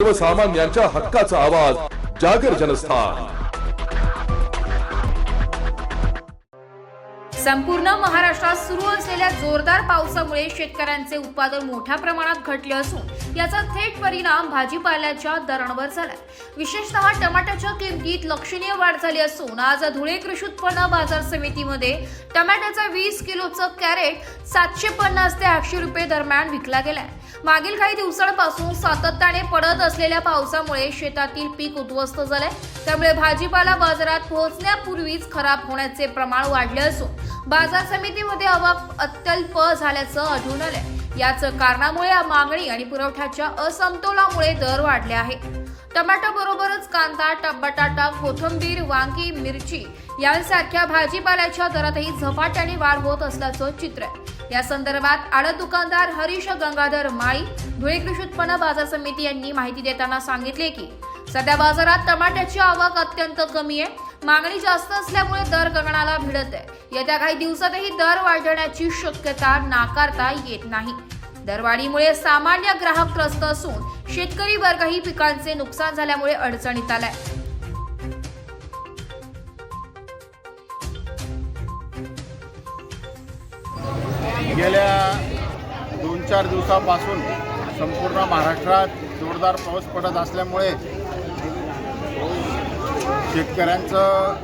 सर्वसामान्यांच्या हक्काचा आवाज जागर जनस्थान। संपूर्ण महाराष्ट्रात सुरू असलेल्या जोरदार पावसामुळे शेतकऱ्यांचे उत्पादन मोठ्या प्रमाणात घटले असून याचा थेट परिणाम भाजीपाल्याच्या दरांवर झालाय। विशेषतः टमाट्याच्या किमतीत लक्षणीय वाढ झाली असून आज धुळे कृषी उत्पन्न बाजार समितीमध्ये टमाट्याचा 20 किलोचं कॅरेट 750 ते 800 रुपये दरम्यान विकला गेलाय। मागील काही दिवसांपासून सातत्याने पडत असलेल्या पावसामुळे शेतातील पीक उद्ध्वस्त झालंय, त्यामुळे भाजीपाला बाजारात पोहोचण्यापूर्वीच खराब होण्याचे प्रमाण वाढले असून बाजार समितीमध्ये आवक अत्यल्प झाल्याचं आढळून आलंय। याच कारणामुळे मागणी आणि पुरवठ्याच्या असमतोलामुळे दर वाढले आहेत। टमाट्याबरोबरच कांदा, बटाटा, कोथिंबीर, वांगी, मिरची यांसारख्या भाजीपाल्याच्या दरातही झपाट्याने वाढ होत असल्याचं चित्र आहे। या संदर्भात आडत दुकानदार हरीश गंगाधर माळी, धुळे कृषी उत्पन्न बाजार समिती यांनी माहिती देताना सांगितले की सध्या बाजारात टमाट्याची आवक अत्यंत कमी आहे। मागणी जास्त असल्यामुळे दर गगनाला भिडत आहे। येत्या काही दिवसातही दर वाढण्याची शक्यता नाकारता येत नाही। दरवाढीमुळे सामान्य ग्राहक त्रस्त असून शेतकरी वर्गही पिकांचे नुकसान झाल्यामुळे अडचणीत आलाय। गेल्या 2-4 दिवसापासून संपूर्ण महाराष्ट्रात जोरदार पाऊस पडत असल्यामुळे शेतकऱ्यांचं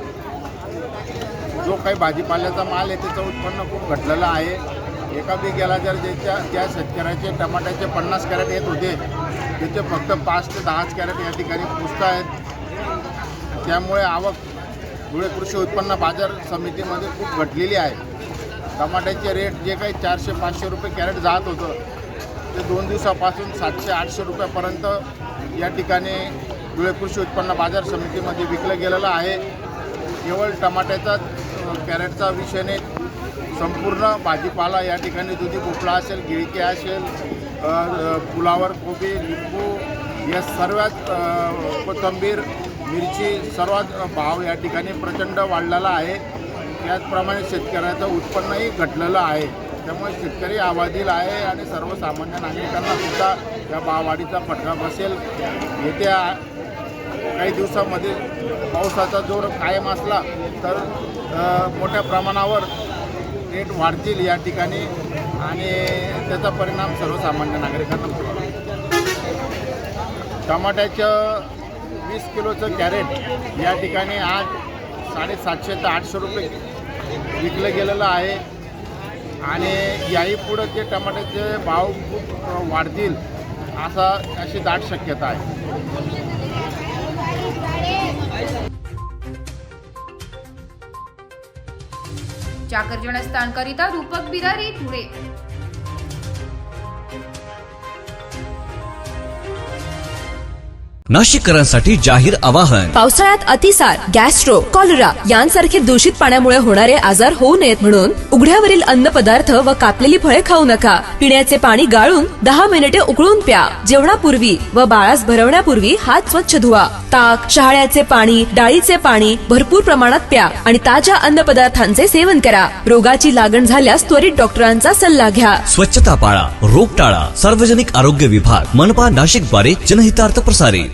जो काही भाजीपाल्याचा माल आहे त्याचं उत्पन्न खूप घटलेलं आहे। एका बिघ्याला जर ज्या शेतकऱ्याचे टमाट्याचे 50 कॅरेट येत होते त्याचे फक्त 5 ते 10 कॅरेट या ठिकाणी पोचत आहेत। त्यामुळे आवक धुळे कृषी उत्पन्न बाजार समितीमध्ये खूप घटलेली आहे। टमाट्याचे रेट जे काही 400-500 रुपये कॅरेट जात होतं ते 2 दिवसापासून 700-800 रुपयापर्यंत या ठिकाणी धुळे कृषी उत्पन्न बाजार समितीमध्ये विकलं गेलेलं आहे। केवळ टमाट्याचा कॅरेटचा विषय नाही, संपूर्ण भाजीपाला या ठिकाणी दुधी भोपळा असेल, गिळके असेल, फुलावर कोबी, लिंबू या सर्वात कोथिंबीर, मिरची सर्वात भाव या ठिकाणी प्रचंड वाढलेला आहे। त्याचप्रमाणे शेतकऱ्याचं उत्पन्नही घटलेलं आहे। त्यामुळे शेतकरी आबादील आहे आणि सर्वसामान्य नागरिकांना सुद्धा या भाववाढीचा फटका बसेल। येत्या काही दिवसामध्ये पावसाचा जोर कायम असला तर मोठ्या प्रमाणावर रेट वाढतील या ठिकाणी आणि त्याचा परिणाम सर्वसामान्य नागरिकांना होईल। टमाट्याचं 20 किलोचं कॅरेट या ठिकाणी आज 750 ते 800 रुपये विकलं गेलेलं आहे आणि याही पुढं ते टमाट्याचे भाव खूप वाढतील अशी दाट शक्यता आहे। जागर जनस्थानकरिता रूपक बिरारी, धुळे। नाशिककरांसाठी जाहीर आवाहन। पावसाळ्यात अतिसार, गॅस्ट्रो, कॉलरा यांसारखे दूषित पाण्यामुळे होणारे आजार होऊ नयेत म्हणून उघड्यावरील अन्न पदार्थ व कापलेली फळे खाऊ नका। पिण्याचे पाणी गाळून 10 मिनिटे उकळून प्या। जेवणापूर्वी व बाळास भरवण्यापूर्वी हात स्वच्छ धुवा। ताक, शहाळ्याचे पाणी, डाळीचे पाणी भरपूर प्रमाणात प्या आणि ताज्या अन्न पदार्थांचे सेवन करा। रोगाची लागण झाल्यास त्वरित डॉक्टरांचा सल्ला घ्या। स्वच्छता पाळा, रोग टाळा। सार्वजनिक आरोग्य विभाग, मनपा नाशिक द्वारे जनहितार्थ प्रसारित।